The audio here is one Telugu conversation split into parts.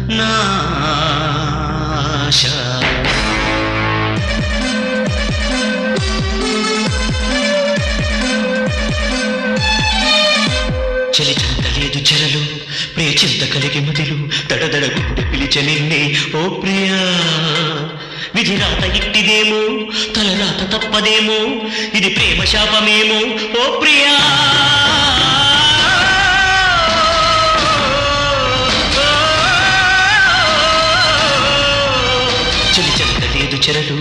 నాశ చలి చింత లేదు చెరలు ప్రియ చింత కలిగి మదిలు దడదడ గుండె పిలిచ నిన్నే ఓ ప్రియా విధి రాత ఇట్టిదేమో తలరాత తప్పదేమో ఇది ప్రేమ శాపమేమో ఓ ప్రియా చలి చింత లేదు చెరలు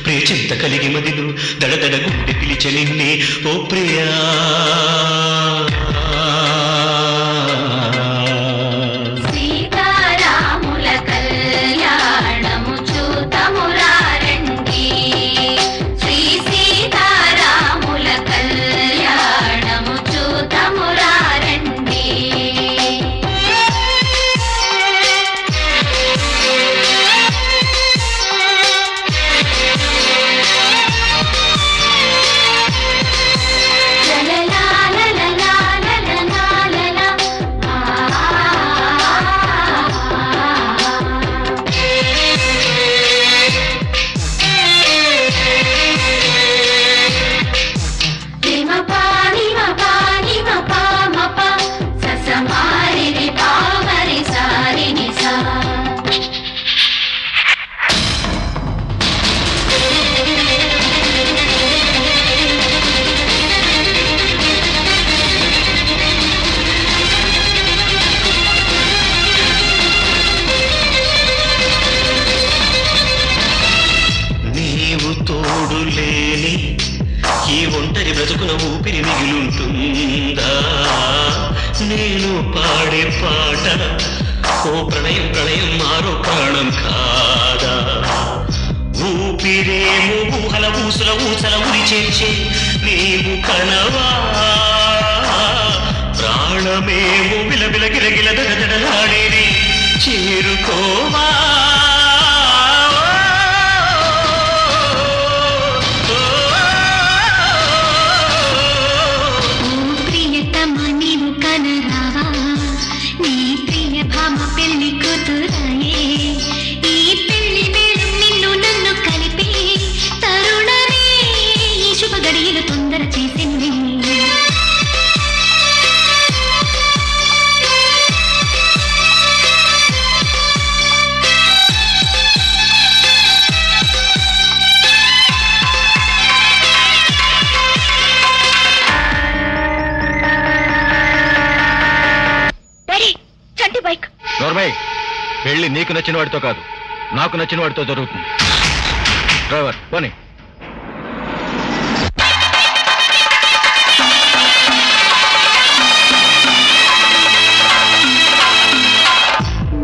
ప్రియ చింత కలిగి మదిలు దడదడ గుండె పిలిచ నిన్నే ఓ ప్రియా నేను పాడే పాట ఓ ప్రణయం ప్రణయం మారో ప్రాణం కాదా ఊపిరేమో ఊహల ఊసల ఊసల ఉరి చేర్చే నీవు కనవా ప్రాణమేమో విలవిల గిలగిల దడదడలాడేది చేరుకోవా పెళ్లి నీకు నచ్చిన వాడితో కాదు నాకు నచ్చిన వాడితో జరుగుతుంది. డ్రైవర్ పోనీ.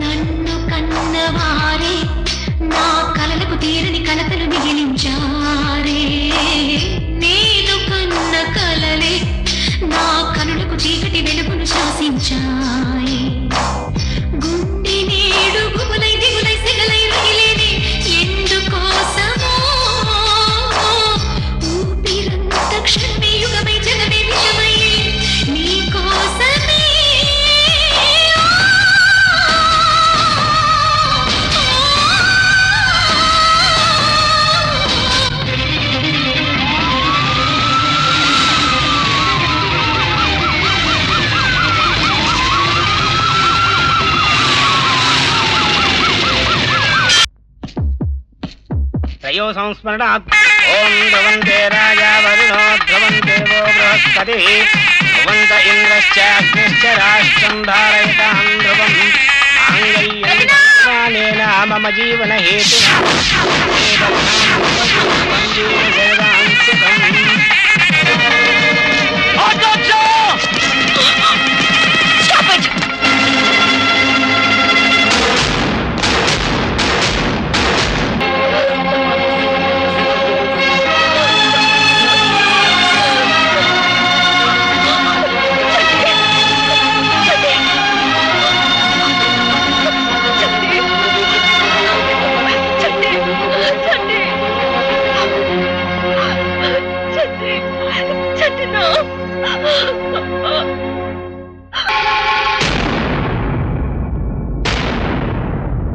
నన్ను కన్నవారే నా కలలకు తీరని కలతలు మిగిలించారే నేను కన్న కలలే నా కనులకు చీకటి వెలుగును శాసించాయి గుండె నేడు గుబులై దిగులై సెగలై రగిలేని ఎందుకోసమో ఊపిరంత క్షణమే యుగమై జగమే విషమై నీ కోసమే संस्मरणात् ओम ध्रुवन्ते राजा वरुणो ध्रुवन्ते वो बृहस्पतिः ध्रुवन्त इन्द्रश्चाग्निश्च राष्ट्रं धारयतां ध्रुवम् माङ्गल्येन मम जीवन हेतुना Stop it!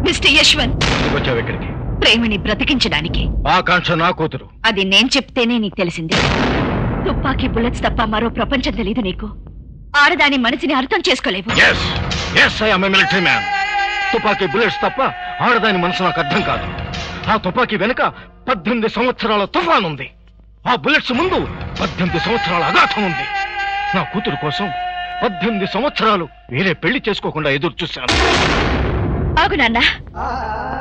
మిస్టర్ యశ్వంత్, వచ్చావు ఇక్కడికి ప్రేమని బ్రతికించడానికి. ఆకాంక్ష నా కూతురు. అది నేను చెప్తేనే నీకు తెలిసింది. తుపాకీ బుల్లెట్స్ తప్ప మరో ప్రపంచం తెలీదు నీకు. ఆడదాని మనసుని అర్థం చేసుకోలేవు. Military man. తుపాకీ బుల్లెట్స్ తప్ప ఆడదాని మనసు నాకు అర్థం కాదు. ఆ తుపాకీ వెనుక 18 సంవత్సరాల తుఫాన్ ఉంది. ఆ బుల్లెట్స్ ముందు 18 సంవత్సరాల అగాధం ఉంది. నా కూతురు కోసం 18 సంవత్సరాలు వేరే పెళ్లి చేసుకోకుండా ఎదురు చూశాను. ఆగు నాన్న,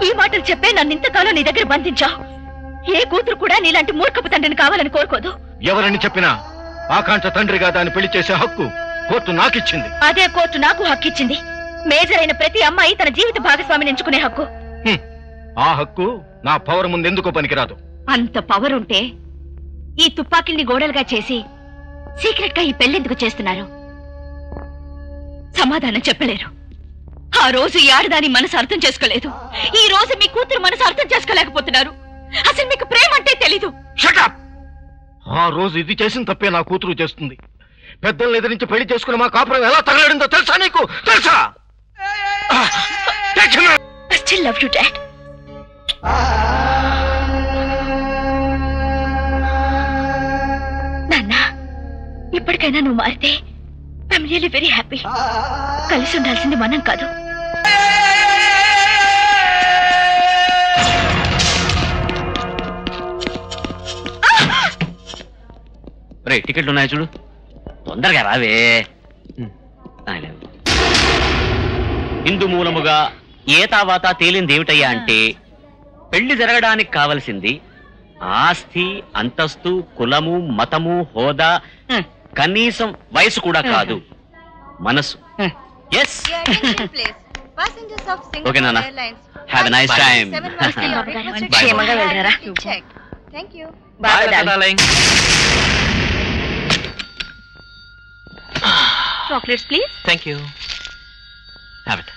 ఈ మాటలు చెప్పే నన్ను ఇంతకాలం నీ దగ్గర బంధించావు. ఏ కూతురు కూడా నీలాంటి మూర్ఖపు తండ్రిని కావాలని కోరుకోదు. ఎవరని చెప్పినా ఆకాంక్ష తండ్రిగా దాన్ని పెళ్లి చేసే హక్కు కోర్టు నాకిచ్చింది. అదే కోర్టు నాకు హక్కిచ్చింది. మేజర్ అయిన ప్రతి అమ్మాయి తన జీవిత భాగస్వామిని ఎంచుకునే హక్కు. ఆ హక్కు నా పవర్ ముందు ఎందుకో పనికిరాదు. అంత పవర్ ఉంటే ఈ తుపాకిల్ని గోడలుగా చేసి సీక్రెట్ గా ఈ పెళ్లెందుకు చేస్తున్నారు? సమాధానం చెప్పలేరు. ఆ రోజు ఈ ఆడదాని మనసు అర్థం చేసుకోలేదు. ఈ రోజు మీ కూతురు మనసు అర్థం చేసుకోలేకపోతున్నారు. అసలు మీకు ప్రేమ అంటే తెలీదు. ఆ రోజు ఇది చేసిన తప్పే నా కూతురు చేస్తుంది. పెద్దల్ని ఎదిరించి పెళ్లి చేసుకుని మా కాపురం ఎలా తగలడిందో తెలుసా నీకు? తెలుసా? I still love you, Dad. నాన్న, ఇప్పటికైనా నువ్వు మారితే ఐఎమ్ రియల్లీ వెరీ హ్యాపీ. కలిసి ఉండాల్సింది మనం కాదు. టికెట్లు ఉన్నాయి చూడు, తొందరగా రావే. హిందూ మూలముగా ఏ తావాత తేలింది ఏమిటయ్యా అంటే, పెళ్లి జరగడానికి కావలసింది ఆస్తి, అంతస్తు, కులము, మతము, హోదా, కనీసం వయసు కూడా కాదు, మనసు. ఎస్ ఓకే నాన్న, హ్యావ్ ఎ నైస్ టైం. క్షేమంగా వెళ్ళరా. Chocolates please. Thank you. Have it.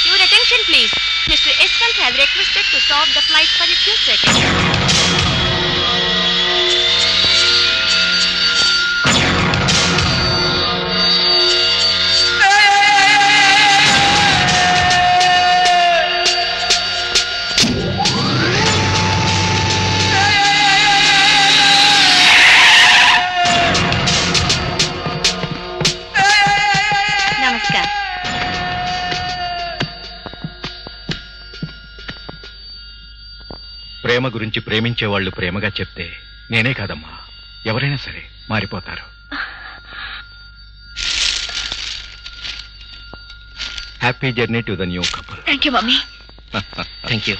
Your attention please. Mr. Yashwant has requested to stop the flight for a few seconds. ప్రేమ గురించి ప్రేమించే వాళ్ళు ప్రేమగా చెప్తే నేనే కాదమ్మా, ఎవరైనా సరే మారిపోతారు. Happy journey to the new couple. Thank you mummy. Thank you.